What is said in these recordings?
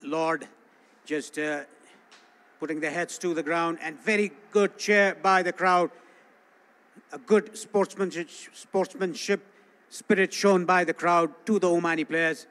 Lord, just putting their heads to the ground, and very good cheer by the crowd. A good sportsmanship spirit shown by the crowd to the Omani players.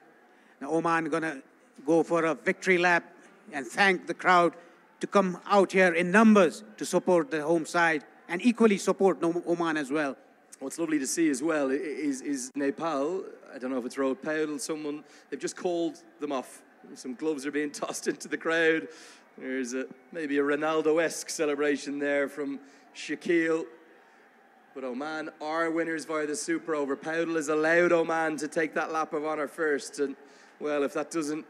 Now Oman gonna go for a victory lap and thank the crowd to come out here in numbers to support the home side and equally support Oman as well. What's lovely to see as well is Nepal. I don't know if it's Road Powell, someone, they've just called them off. Some gloves are being tossed into the crowd. There's maybe a Ronaldo-esque celebration there from Shaquille. But Oman are winners via the Super Over. Powell has allowed Oman to take that lap of honour first. And, well, if that doesn't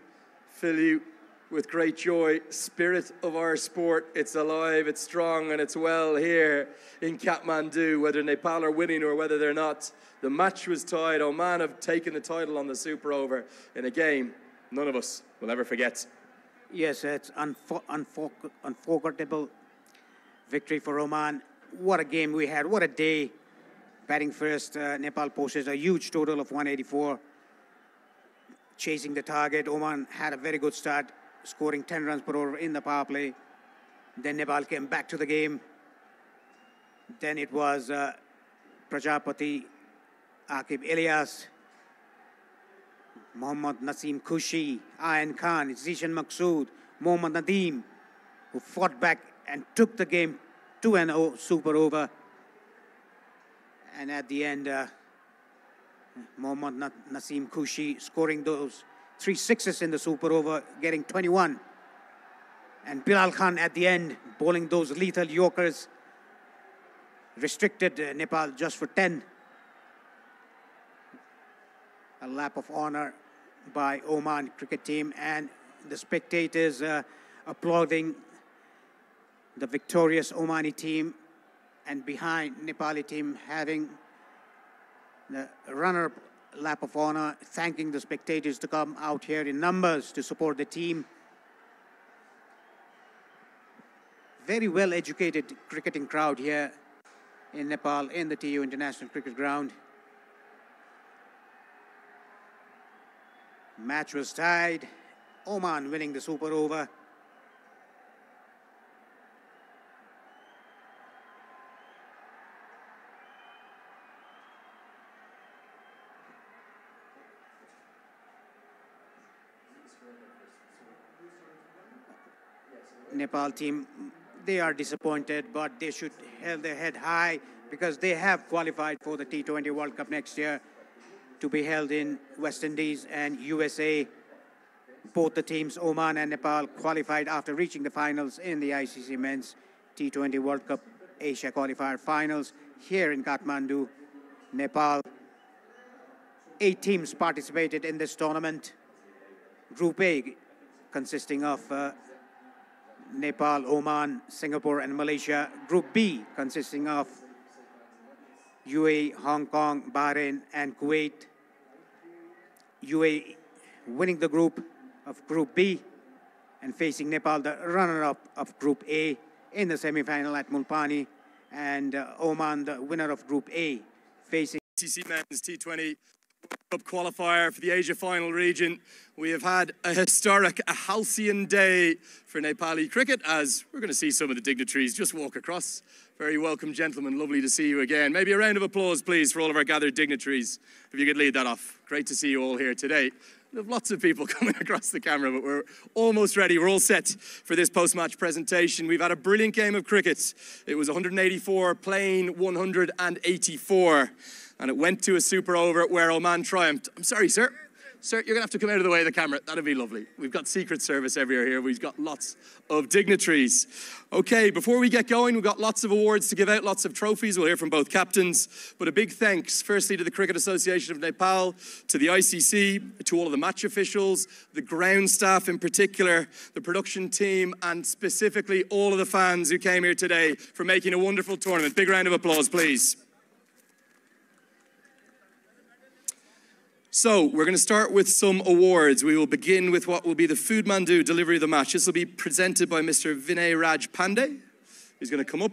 fill you with great joy, spirit of our sport, it's alive, it's strong, and it's well here in Kathmandu, whether Nepal are winning or whether they're not. The match was tied. Oman have taken the title on the Super Over in a game none of us will ever forget. Yes, it's unforgettable victory for Oman. What a game we had, what a day. Batting first, Nepal posted a huge total of 184. Chasing the target, Oman had a very good start, scoring 10 runs per over in the power play. Then Nepal came back to the game. Then it was Prajapati, Aqib Ilyas, Mohammad Naseem Khushi, Ayan Khan, Zishan Maqsood, Mohammad Nadeem, who fought back and took the game 2-0 super over. And at the end, Mohammad Naseem Khushi scoring those 3 sixes in the super over, getting 21. And Bilal Khan at the end, bowling those lethal yorkers, restricted Nepal just for 10. A lap of honor by Oman cricket team, and the spectators applauding the victorious Omani team, and behind Nepali team having the runner-up lap of honor, thanking the spectators to come out here in numbers to support the team. Very well-educated cricketing crowd here in Nepal in the TU International Cricket Ground. Match was tied. Oman winning the super over. Nepal team, they are disappointed, but they should hold their head high because they have qualified for the T20 World Cup next year to be held in West Indies and USA. Both the teams, Oman and Nepal, qualified after reaching the finals in the ICC Men's T20 World Cup Asia Qualifier finals here in Kathmandu, Nepal. 8 teams participated in this tournament. Group A consisting of Nepal, Oman, Singapore and Malaysia. Group B consisting of UAE, Hong Kong, Bahrain and Kuwait. UAE winning the group of Group B and facing Nepal, the runner-up of Group A in the semi-final at Mulpani, and Oman, the winner of Group A, facing ICC Men's T20 Cup qualifier for the Asia final region. We have had a historic, a halcyon day for Nepali cricket, as we're going to see some of the dignitaries just walk across. Very welcome, gentlemen. Lovely to see you again. Maybe a round of applause, please, for all of our gathered dignitaries, if you could lead that off. Great to see you all here today. We have lots of people coming across the camera, but we're almost ready. We're all set for this post-match presentation. We've had a brilliant game of cricket. It was 184 playing 184. And it went to a super over where Oman triumphed. I'm sorry, sir. Sir, you're going to have to come out of the way of the camera. That'd be lovely. We've got Secret Service everywhere here. We've got lots of dignitaries. Okay, before we get going, we've got lots of awards to give out, lots of trophies. We'll hear from both captains. But a big thanks, firstly, to the Cricket Association of Nepal, to the ICC, to all of the match officials, the ground staff in particular, the production team, and specifically all of the fans who came here today for making a wonderful tournament. Big round of applause, please. So, we're going to start with some awards. We will begin with what will be the Food Mandu delivery of the match. This will be presented by Mr. Vinay Raj Pandey. He's going to come up,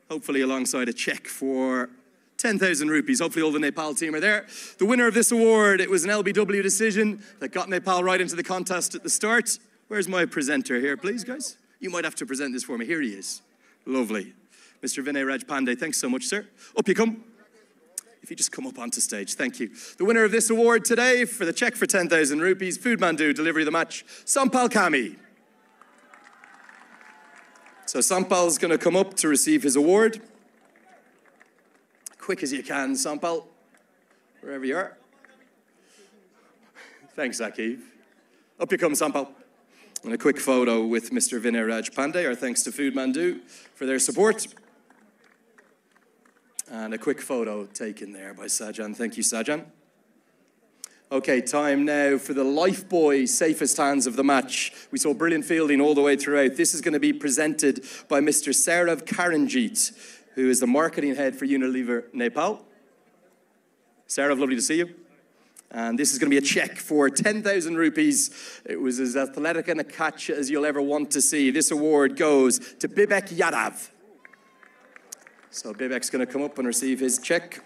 hopefully alongside a cheque for 10,000 rupees. Hopefully all the Nepal team are there. The winner of this award, it was an LBW decision that got Nepal right into the contest at the start. Where's my presenter here, please, guys? You might have to present this for me. Here he is. Lovely. Mr. Vinay Raj Pandey, thanks so much, sir. Up you come. If you just come up onto stage, thank you. The winner of this award today for the check for 10,000 rupees, Food Mandu, delivery of the match, Sampal Kami. So Sampal's going to come up to receive his award. Quick as you can, Sampal, wherever you are. Thanks, Akiv. Up you come, Sampal. And a quick photo with Mr. Vinay Raj Pandey. Our thanks to Food Mandu for their support. And a quick photo taken there by Sajan. Thank you, Sajan. Okay, time now for the Lifebuoy safest hands of the match. We saw brilliant fielding all the way throughout. This is going to be presented by Mr. Saurav Karanjit, who is the marketing head for Unilever Nepal. Saurav, lovely to see you. And this is going to be a check for 10,000 rupees. It was as athletic and a catch as you'll ever want to see. This award goes to Bibek Yadav. So Bibek's going to come up and receive his check.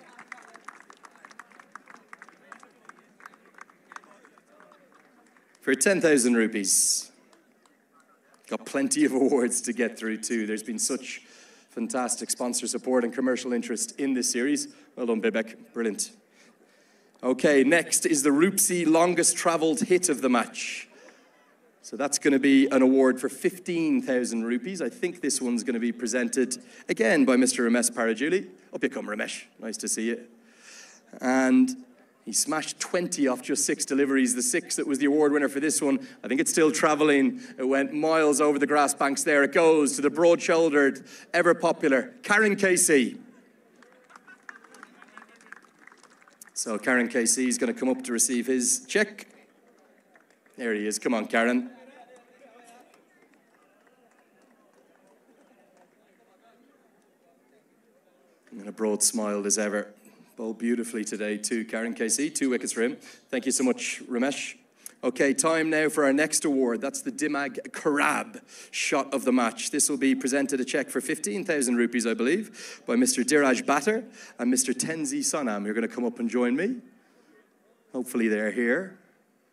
For 10,000 rupees. Got plenty of awards to get through too. There's been such fantastic sponsor support and commercial interest in this series. Well done, Bibek. Brilliant. Okay, next is the Roopsy longest travelled hit of the match. So that's going to be an award for 15,000 rupees. I think this one's going to be presented again by Mr. Ramesh Parajuli. Up you come, Ramesh. Nice to see you. And he smashed 20 off just 6 deliveries. The 6 that was the award winner for this one, I think it's still travelling. It went miles over the grass banks there. It goes to the broad-shouldered, ever-popular Karen KC. So Karen KC is going to come up to receive his check. There he is. Come on, Karen. And a broad smile as ever. Bowled beautifully today too, Karen KC. 2 wickets for him. Thank you so much, Ramesh. Okay, time now for our next award. That's the Dimag Karab shot of the match. This will be presented a check for 15,000 rupees, I believe, by Mr. Diraj Batter and Mr. Tenzi Sonam. You're going to come up and join me. Hopefully they're here.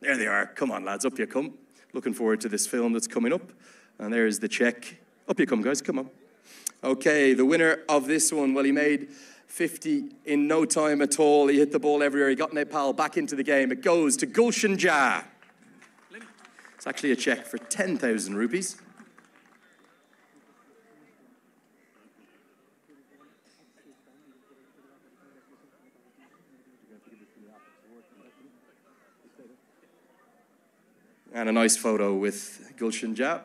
There they are. Come on, lads, up you come. Looking forward to this film that's coming up. And there's the check. Up you come, guys, come on. Okay, the winner of this one, well, he made 50 in no time at all. He hit the ball everywhere. He got Nepal back into the game. It goes to Gulshan Jha. It's actually a check for 10,000 rupees. And a nice photo with Gulshan Jha.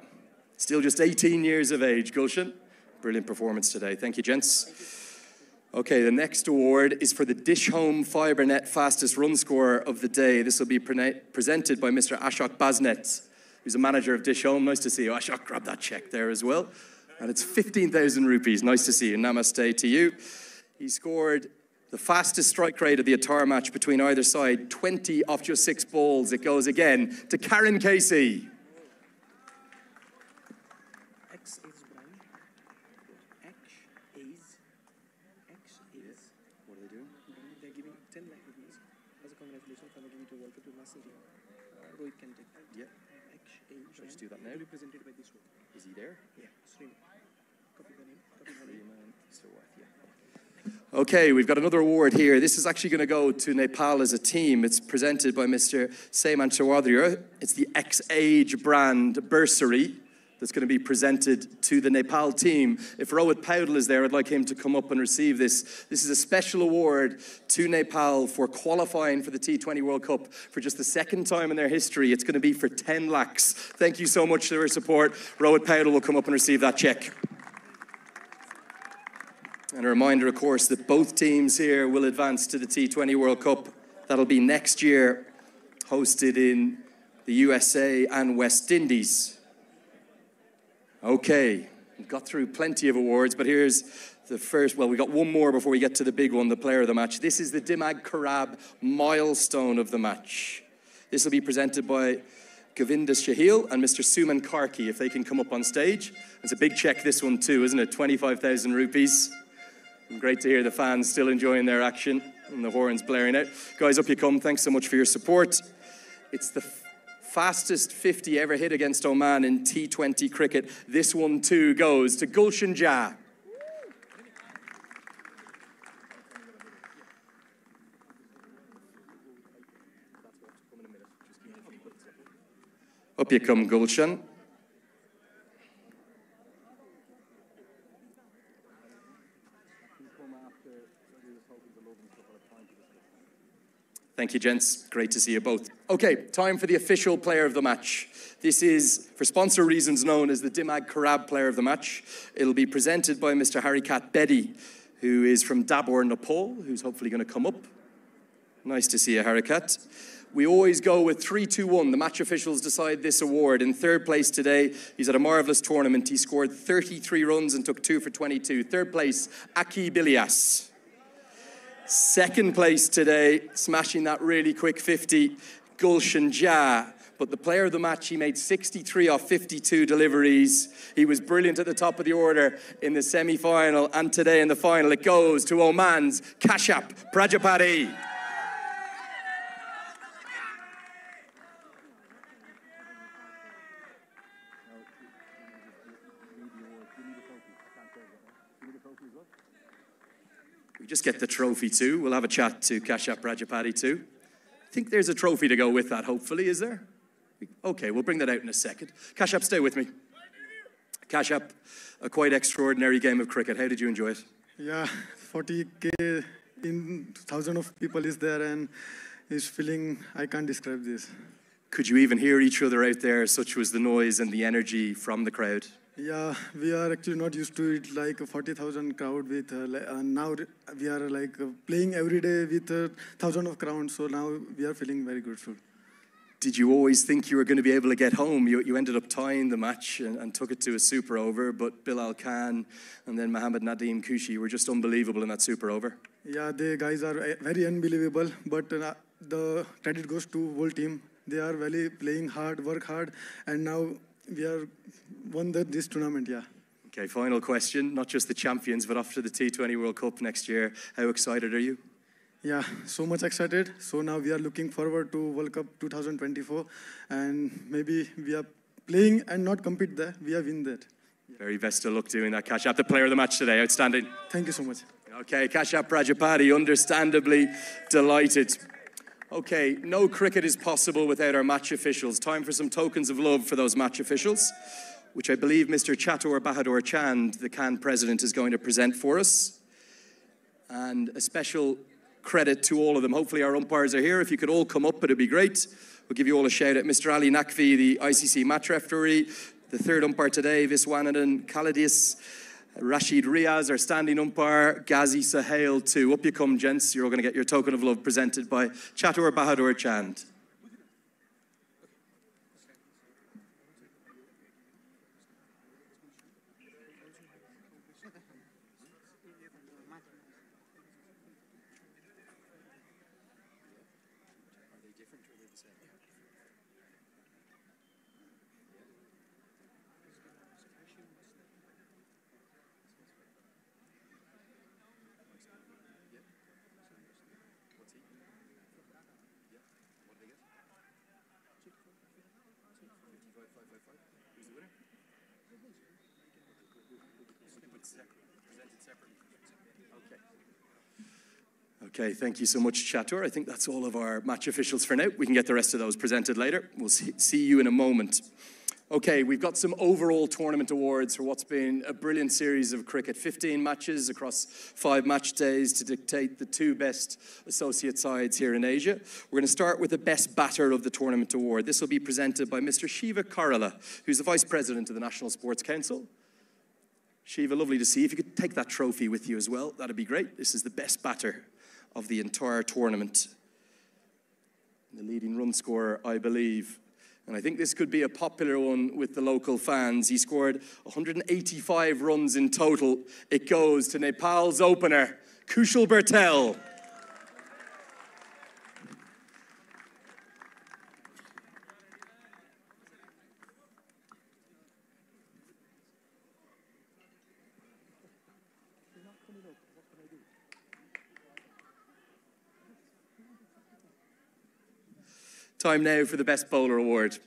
Still just 18 years of age, Gulshan. Brilliant performance today. Thank you, gents. Okay, the next award is for the Dish Home FiberNet fastest run scorer of the day. This will be presented by Mr. Ashok Basnet, who's a manager of Dish Home. Nice to see you. Ashok, grab that check there as well. And it's 15,000 rupees. Nice to see you. Namaste to you. He scored the fastest strike rate of the entire match between either side, 20 off just 6 balls. It goes again to Karen Casey. Do that now. Represented by this one. Is he there? Yeah. Copy the name. Okay, we've got another award here. This is actually going to go to Nepal as a team. It's presented by Mr. Seyman Chawadri. It's the X-Age brand bursary that's going to be presented to the Nepal team. If Rohit Paudel is there, I'd like him to come up and receive this. This is a special award to Nepal for qualifying for the T20 World Cup for just the 2nd time in their history. It's going to be for 10 lakhs. Thank you so much for your support. Rohit Paudel will come up and receive that check. And a reminder, of course, that both teams here will advance to the T20 World Cup. That'll be next year, hosted in the USA and West Indies. Okay, we've got through plenty of awards, but here's the first. Well, we got one more before we get to the big one, the player of the match. This is the Dimag Karab milestone of the match. This will be presented by Govinda Shahil and Mr. Suman Karki, if they can come up on stage. It's a big check, this one too, isn't it? 25,000 rupees. Great to hear the fans still enjoying their action and the horns blaring out. Guys, up you come. Thanks so much for your support. It's the fastest 50 ever hit against Oman in T20 cricket. This one too goes to Gulshan Jah. Up you come, Gulshan. Thank you, gents. Great to see you both. Okay, time for the official player of the match. This is, for sponsor reasons, known as the Dimag Karab player of the match. It'll be presented by Mr. Harikat Bedi, who is from Dabur, Nepal, who's hopefully going to come up. Nice to see you, Harikat. We always go with 3-2-1. The match officials decide this award. In third place today, he's had a marvellous tournament. He scored 33 runs and took 2 for 22. Third place, Aki Bilias. Second place today, smashing that really quick 50, Gulshan Jah. But the player of the match, he made 63 off 52 deliveries. He was brilliant at the top of the order in the semi-final, and today in the final it goes to Oman's Kashyap Prajapati. We just get the trophy too. We'll have a chat to Kashyap Prajapati too. I think there's a trophy to go with that, hopefully, is there? Okay, we'll bring that out in a second. Kashyap, stay with me. Kashyap, a quite extraordinary game of cricket. How did you enjoy it? Yeah, 40K in thousands of people is there, and it's feeling, I can't describe this. Could you even hear each other out there? Such was the noise and the energy from the crowd. Yeah, we are actually not used to it, like a 40,000 crowd with, now we are like playing every day with thousands of crowds, so now we are feeling very grateful. Did you always think you were going to be able to get home? You ended up tying the match and took it to a super over, but Bilal Khan and then Mohammad Nadeem Kushi were just unbelievable in that super over. Yeah, the guys are very unbelievable, but the credit goes to whole team. They are really playing hard, work hard, and now we are won this tournament, yeah. Okay, final question. Not just the champions, but after the T20 World Cup next year, how excited are you? Yeah, so much excited. So now we are looking forward to World Cup 2024, and maybe we are playing and not compete there. We are win that. Very best of luck doing that, Kashyap. The player of the match today, outstanding. Thank you so much. Okay, Kashyap Prajapati, understandably delighted. Okay, no cricket is possible without our match officials. Time for some tokens of love for those match officials, which I believe Mr. Chatur Bahadur Chand, the CAN president, is going to present for us. And a special credit to all of them. Hopefully our umpires are here. If you could all come up, it'd be great. We'll give you all a shout out. Mr. Ali Nakvi, the ICC match referee. The third umpire today, Viswanathan Kaladis. Rashid Riaz, our standing umpire. Ghazi Sahel too. Up you come, gents. You're all going to get your token of love presented by Chatur Bahadur Chand. Okay, thank you so much, Chatur. I think that's all of our match officials for now. We can get the rest of those presented later. We'll see you in a moment. Okay, we've got some overall tournament awards for what's been a brilliant series of cricket. 15 matches across 5 match days to dictate the 2 best associate sides here in Asia. We're going to start with the best batter of the tournament award. This will be presented by Mr. Shiva Karala, who's the Vice President of the National Sports Council. Shiva, lovely to see you. If you could take that trophy with you as well, that'd be great. This is the best batter of the entire tournament. The leading run scorer, I believe. And I think this could be a popular one with the local fans. He scored 185 runs in total. It goes to Nepal's opener, Kushal Bertel. Time now for the Best Bowler Award.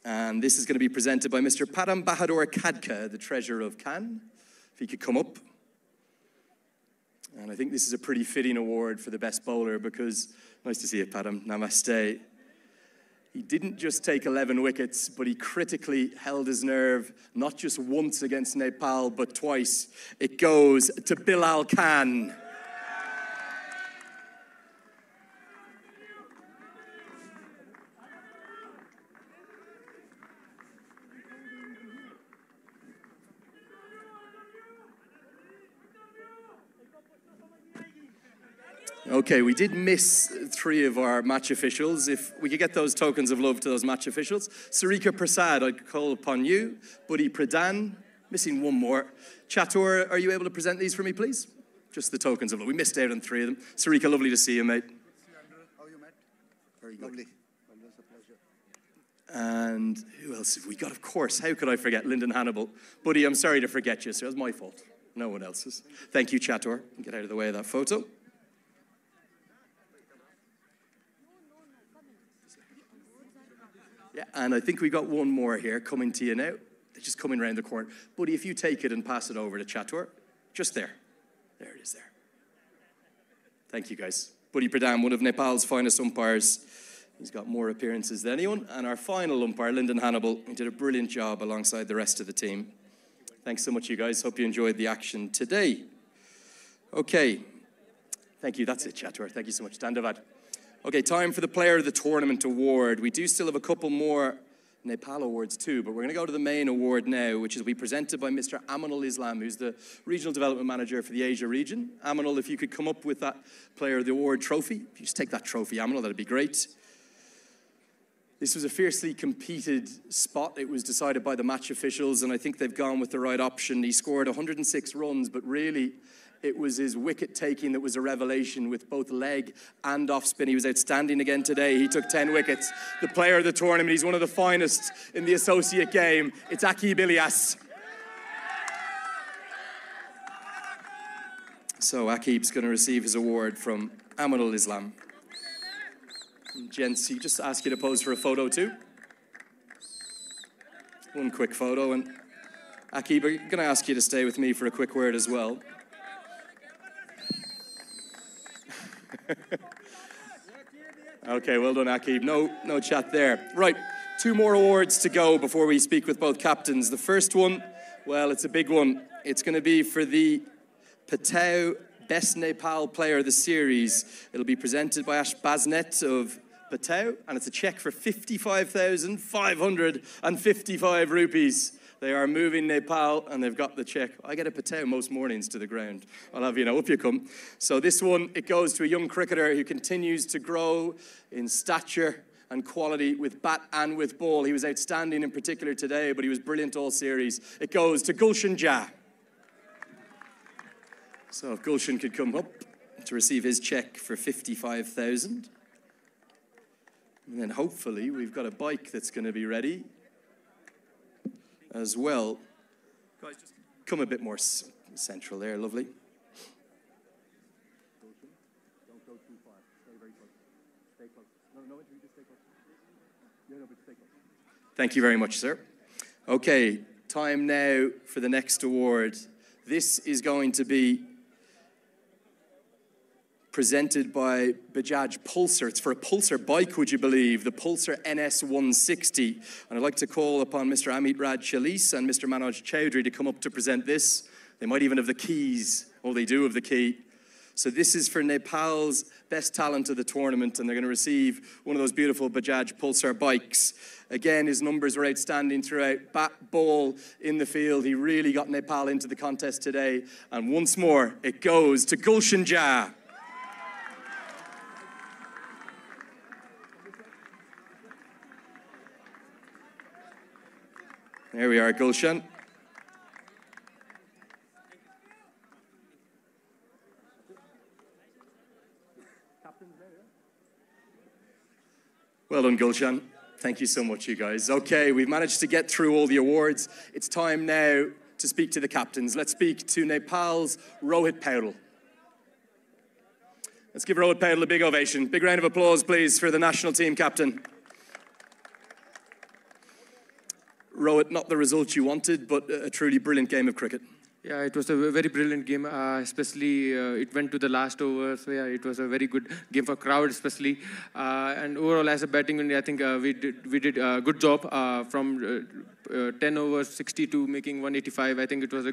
And this is going to be presented by Mr. Padam Bahadur Khadka, the treasurer of Cannes. If he could come up. And I think this is a pretty fitting award for the best bowler because, nice to see you, Padam, namaste. He didn't just take 11 wickets, but he critically held his nerve, not just once against Nepal, but twice. It goes to Bilal Khan. Okay, we did miss 3 of our match officials. If we could get those tokens of love to those match officials. Sarika Prasad, I'd call upon you. Buddy Pradhan, missing 1 more. Chatur, are you able to present these for me, please? Just the tokens of love. We missed out on 3 of them. Sarika, lovely to see you, mate. How are you, Matt? Very good. Lovely. Always a pleasure. And who else have we got? Of course, how could I forget Lyndon Hannibal? Buddy, I'm sorry to forget you, sir. It was my fault. No one else's. Thank you, Chatur. Get out of the way of that photo. Yeah, and I think we got 1 more here coming to you now. They're just coming around the corner. Buddy, if you take it and pass it over to Chatur, just there. There it is there. Thank you, guys. Buddy Pradhan, one of Nepal's finest umpires. He's got more appearances than anyone. And our final umpire, Lyndon Hannibal, he did a brilliant job alongside the rest of the team. Thanks so much, you guys. Hope you enjoyed the action today. Okay. Thank you. That's it, Chatur. Thank you so much. Dandavad. Okay, time for the Player of the Tournament award. We do still have a couple more Nepal awards too, but we're going to go to the main award now, which is presented by Mr. Aminul Islam, who's the Regional Development Manager for the Asia region. Aminul, if you could come up with that Player of the Award trophy. If you just take that trophy, Aminul, that'd be great. This was a fiercely competed spot. It was decided by the match officials, and I think they've gone with the right option. He scored 106 runs, but really, it was his wicket taking that was a revelation with both leg and off spin. He was outstanding again today. He took 10 wickets. The player of the tournament, he's one of the finest in the associate game. It's Aqib Ilyas. So Aqib's going to receive his award from Aminul Islam. And gents, he just ask you to pose for a photo too. 1 quick photo. And Aqib, I'm going to ask you to stay with me for a quick word as well. Okay, well done, Aqib. No chat there. Right, 2 more awards to go before we speak with both captains. The first one, well, it's a big one. It's going to be for the Patau Best Nepal Player of the Series. It'll be presented by Ash Basnet of Patau, and it's a cheque for 55,555 rupees. They are moving Nepal, and they've got the cheque. I get a Patau most mornings to the ground. I'll have you know, up you come. So this one, it goes to a young cricketer who continues to grow in stature and quality with bat and with ball. He was outstanding in particular today, but he was brilliant all series. It goes to Gulshan Jha. So if Gulshan could come up to receive his cheque for 55,000. And then hopefully we've got a bike that's going to be ready as well. Guys, just come a bit more central there, lovely. Don't go too far. Stay very close. Stay close. No, you just stay close. Yeah, no, but stay close. Thank you very much, sir. Okay, time now for the next award. This is going to be presented by Bajaj Pulsar. It's for a Pulsar bike, would you believe? The Pulsar NS 160. And I'd like to call upon Mr. Amit Raj Chalis and Mr. Manoj Chowdhury to come up to present this. They might even have the keys. Oh, they do have the key. So this is for Nepal's best talent of the tournament, and they're going to receive one of those beautiful Bajaj Pulsar bikes. Again, his numbers were outstanding throughout. Bat, ball, in the field. He really got Nepal into the contest today. And once more, it goes to Gulshan Jha. There we are, Gulshan. Well done, Gulshan. Thank you so much, you guys. Okay, we've managed to get through all the awards. It's time now to speak to the captains. Let's speak to Nepal's Rohit Paudel. Let's give Rohit Paudel a big ovation. Big round of applause, please, for the national team captain. Rohit, not the result you wanted, but a truly brilliant game of cricket. Yeah, it was a very brilliant game, especially it went to the last over. So yeah, it was a very good game for crowd, especially. And overall, as a batting unit, I think we did a good job from 10 overs, 62, making 185. I think it was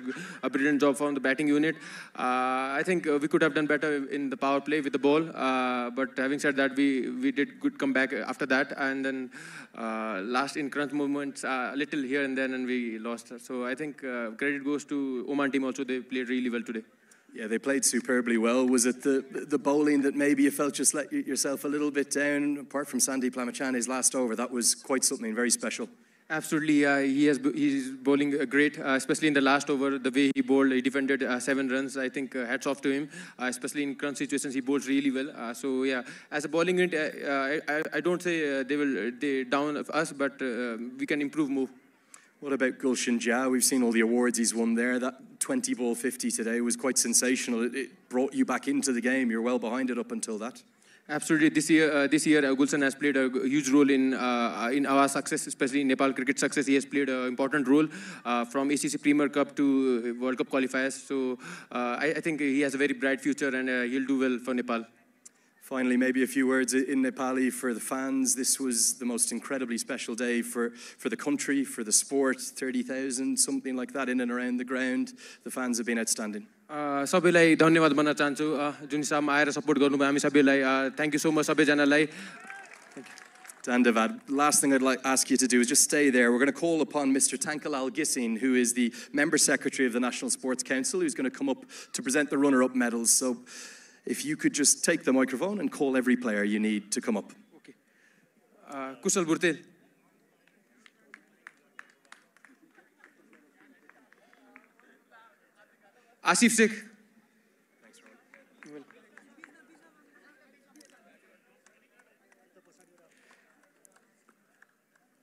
a brilliant job from the batting unit. I think we could have done better in the power play with the ball. But having said that, we did good comeback after that. And then last in crunch moments, a little here and then, and we lost. So I think credit goes to Oman team also. They played really well today. Yeah, they played superbly well. Was it the bowling that maybe you felt just let yourself a little bit down? Apart from Sandeep Lamichane's last over, that was quite something very special. Absolutely, he's bowling great, especially in the last over. The way he bowled, he defended 7 runs. I think hats off to him, especially in crunch situations. He bowls really well. So yeah, as a bowling unit, I don't say they down us, but we can improve more. What about Gulshan Jha? We've seen all the awards he's won there. That 20-ball 50 today was quite sensational. It brought you back into the game. You're well behind it up until that. Absolutely. This year, Gulshan has played a huge role in our success, especially in Nepal cricket success. He has played an important role from ACC Premier Cup to World Cup qualifiers. So I think he has a very bright future, and he'll do well for Nepal. Finally, maybe a few words in Nepali for the fans. This was the most incredibly special day for the country, for the sport. 30,000, something like that, in and around the ground. The fans have been outstanding. सबैलाई धन्यवाद भन्न चाहन्छु जुन हिसाबमा आएर support गर्नुभयो हामी सबैलाई thank you so much सबैजनालाई. Dandavad, last thing I'd like to ask you to do is just stay there. We're going to call upon Mr. Tankal Gissin, who is the Member Secretary of the National Sports Council, who's going to come up to present the runner-up medals. So if you could just take the microphone and call every player you need to come up. Okay. Kushal Burtel. Asif Sheikh. Thanks, Rohit.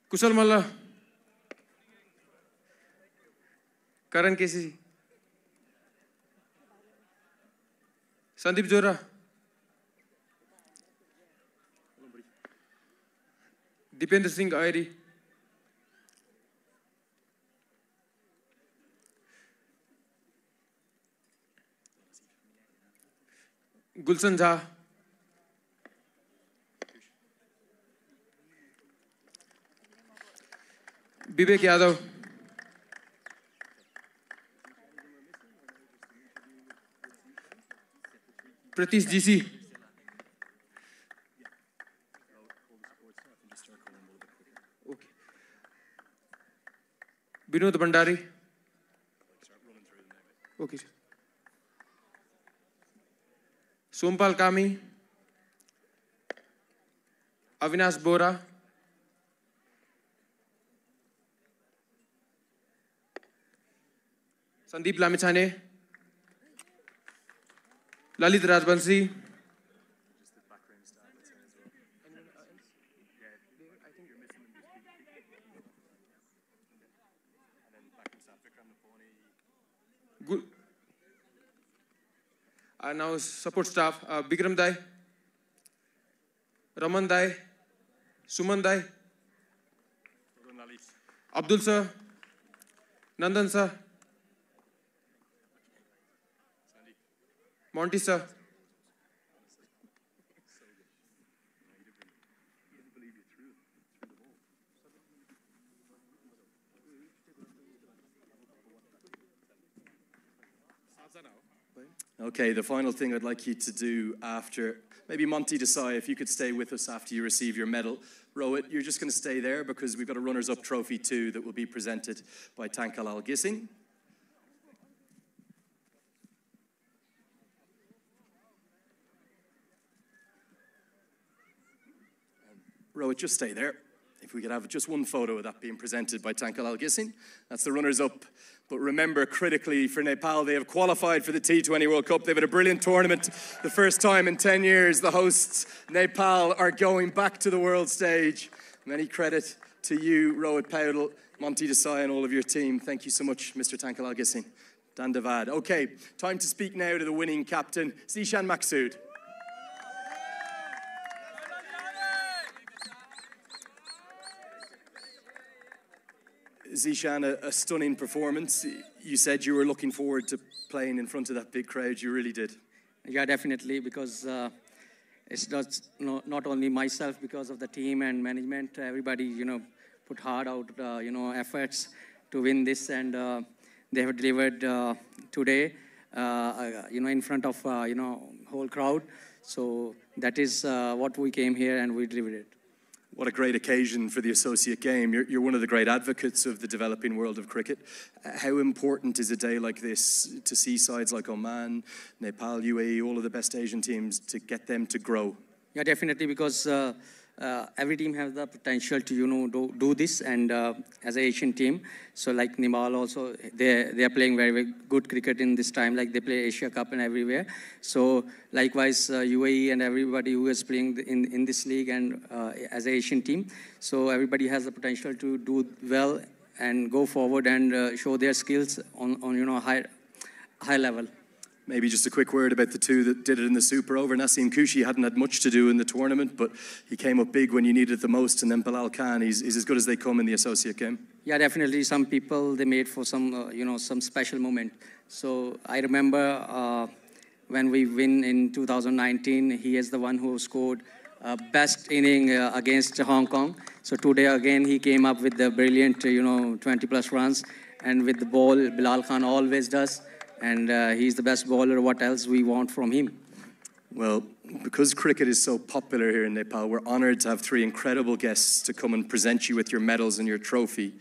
Kushal Malla. Karan Kesi. Sandeep Jora. Dipendra Singh Airi. Gulshan Jha. Vivek Yadav. Pratish GC. Okay. Vinod Bhandari. Okay. Sompal Kami. Avinash Bora. Sandeep Lamichane. Lalit Rajbansi. Now support staff, Bikram Dai, Raman Dai, Suman Dai, Abdul Sir, Nandan Sir, Monty Sir. Okay, the final thing I'd like you to do after, maybe Monty Desai, if you could stay with us after you receive your medal. Rohit, you're just going to stay there because we've got a runners-up trophy too that will be presented by Tankal Gissin. Rohit, just stay there. If we could have just one photo of that being presented by Tankal Gissin. That's the runners-up. But remember, critically, for Nepal, they have qualified for the T20 World Cup. They've had a brilliant tournament. The first time in 10 years, the hosts, Nepal, are going back to the world stage. Many credit to you, Rohit Paudel, Monty Desai, and all of your team. Thank you so much, Mr. Tankal Gissin. Dandavad. Okay, time to speak now to the winning captain, Zishan Maqsood. Zishan, a stunning performance. You said you were looking forward to playing in front of that big crowd. You really did. Yeah, definitely, because it's not only myself, because of the team and management. Everybody, put hard out, efforts to win this, and they have delivered today, in front of, whole crowd. So that is what we came here and we delivered it. What a great occasion for the associate game. You're one of the great advocates of the developing world of cricket. How important is a day like this to see sides like Oman, Nepal, UAE, all of the best Asian teams, to get them to grow? Yeah, definitely, because every team has the potential to, do this, and as an Asian team, so like Nepal also, they are playing very, very good cricket in this time, like they play Asia Cup and everywhere. So likewise, UAE and everybody who is playing in this league and as an Asian team, so everybody has the potential to do well and go forward and show their skills on high level. Maybe just a quick word about the two that did it in the Super Over. Naseem Kushi hadn't had much to do in the tournament, but he came up big when you needed it the most. And then Bilal Khan, he's as good as they come in the associate game. Yeah, definitely. Some people, they made for some, some special moment. So I remember when we win in 2019, he is the one who scored best inning against Hong Kong. So today again, he came up with the brilliant, 20+ runs. And with the ball, Bilal Khan always does. And he's the best bowler. What else we want from him? Well, because cricket is so popular here in Nepal, we're honored to have three incredible guests to come and present you with your medals and your trophy.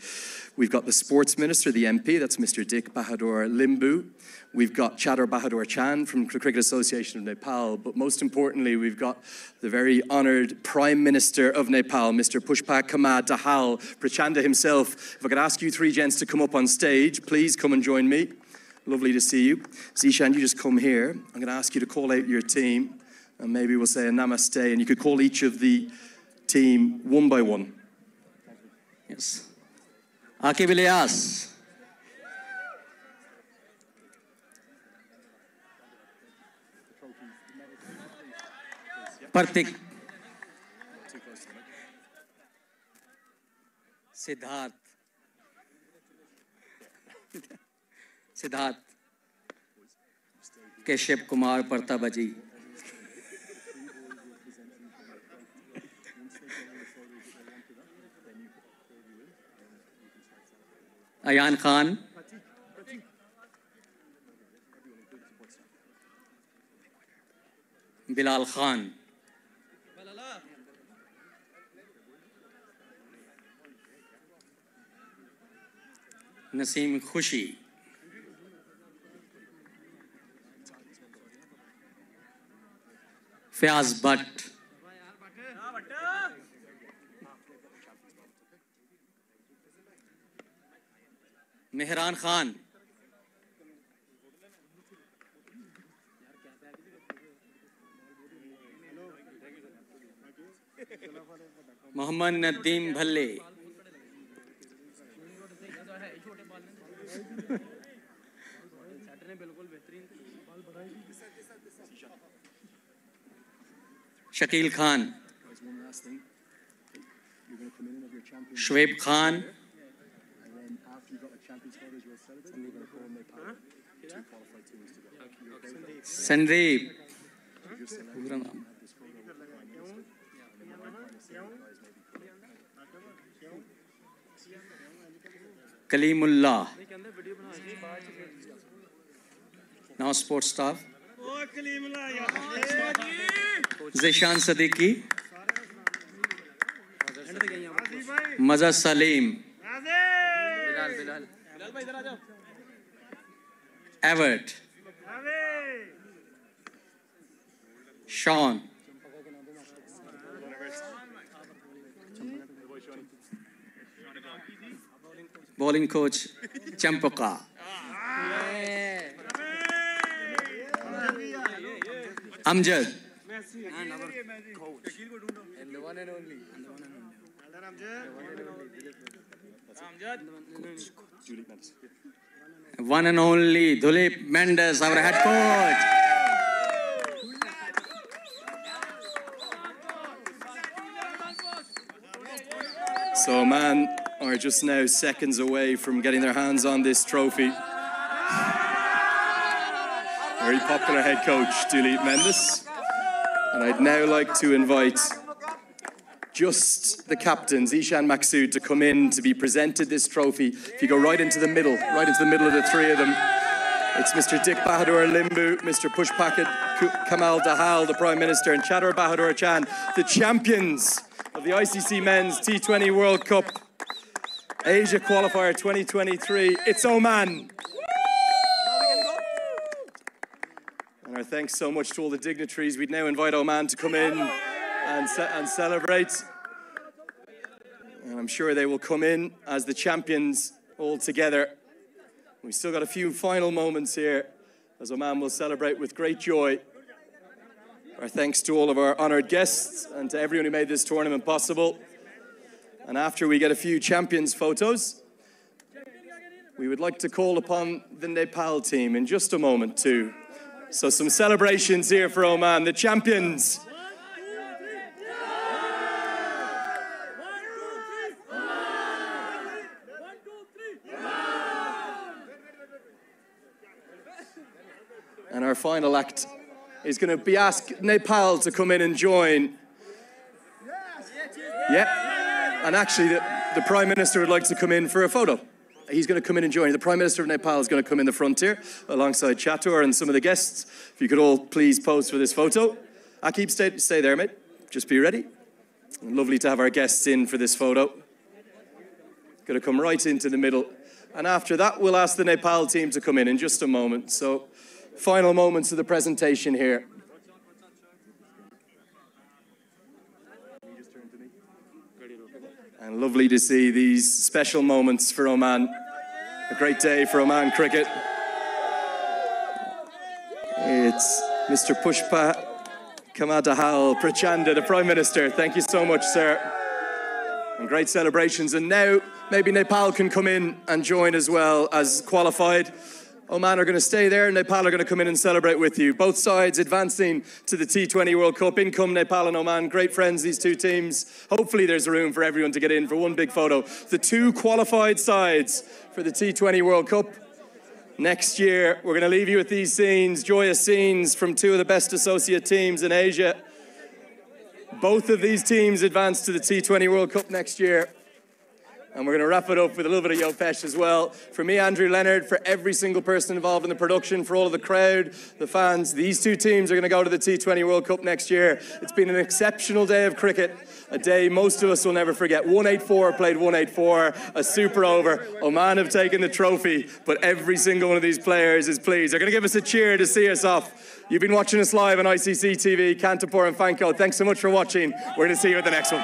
We've got the Sports Minister, the MP, that's Mr. Dick Bahadur Limbu. We've got Chadar Bahadur Chan from the Cricket Association of Nepal. But most importantly, we've got the very honored Prime Minister of Nepal, Mr. Pushpa Kama Dahal, Prachanda himself. If I could ask you three gents to come up on stage, please come and join me. Lovely to see you. Zishan, you just come here. I'm going to ask you to call out your team, and maybe we'll say a namaste, and you could call each of the team one by one. Yes. Akib Ilyas. Partik. Siddharth. Siddharth, Keshav Kumar Partabaji, Ayan Khan, Bilal Khan, Naseem Khushi, Fayaz Bhatt, Mehran Khan, Mohammad Nadeem Bhalle, Shakil Khan, Shoaib Khan, Sandeep, Kalimullah. Now sports staff. Zishan Siddiqui, Mazhar Salim, Everett, Sean, bowling coach Champaka, Amjad, and the one and only. One and only Dulip Mendes, our head coach. So, man, are just now seconds away from getting their hands on this trophy. Very popular head coach, Duleep Mendes. And I'd now like to invite just the captains, Ishan Maksud, to come in to be presented this trophy. If you go right into the middle of the three of them, it's Mr. Dick Bahadur Limbu, Mr. Pushpakit Kamal Dahal, the Prime Minister, and Chadar Bahadur Chan, the champions of the ICC Men's T20 World Cup Asia Qualifier 2023. It's Oman. And our thanks so much to all the dignitaries. We'd now invite Oman to come in and celebrate. And I'm sure they will come in as the champions all together. We've still got a few final moments here as Oman will celebrate with great joy. Our thanks to all of our honoured guests and to everyone who made this tournament possible. And after we get a few champions photos, we would like to call upon the Nepal team in just a moment too. So some celebrations here for Oman, the champions. And our final act is going to be ask Nepal to come in and join. Yeah. And actually, the Prime Minister would like to come in for a photo. He's going to come in and join. The Prime Minister of Nepal is going to come in the front here, alongside Chatur and some of the guests. If you could all please pose for this photo. Akib, stay there, mate. Just be ready. And lovely to have our guests in for this photo. Going to come right into the middle. And after that, we'll ask the Nepal team to come in just a moment. So, final moments of the presentation here. And lovely to see these special moments for Oman. A great day for Oman cricket. It's Mr. Pushpa Kamadahal Prachanda, the Prime Minister. Thank you so much, sir. And great celebrations. And now maybe Nepal can come in and join as well as qualified. Oman are going to stay there, and Nepal are going to come in and celebrate with you. Both sides advancing to the T20 World Cup. In come Nepal and Oman. Great friends, these two teams. Hopefully there's room for everyone to get in for one big photo. The two qualified sides for the T20 World Cup. Next year, we're going to leave you with these scenes, joyous scenes from two of the best associate teams in Asia. Both of these teams advance to the T20 World Cup next year. And we're going to wrap it up with a little bit of Yopesh as well. For me, Andrew Leonard, for every single person involved in the production, for all of the crowd, the fans, these two teams are going to go to the T20 World Cup next year. It's been an exceptional day of cricket, a day most of us will never forget. 184 played 184, a super over. Oman have taken the trophy, but every single one of these players is pleased. They're going to give us a cheer to see us off. You've been watching us live on ICC TV, Kantapur and Fanko. Thanks so much for watching. We're going to see you at the next one.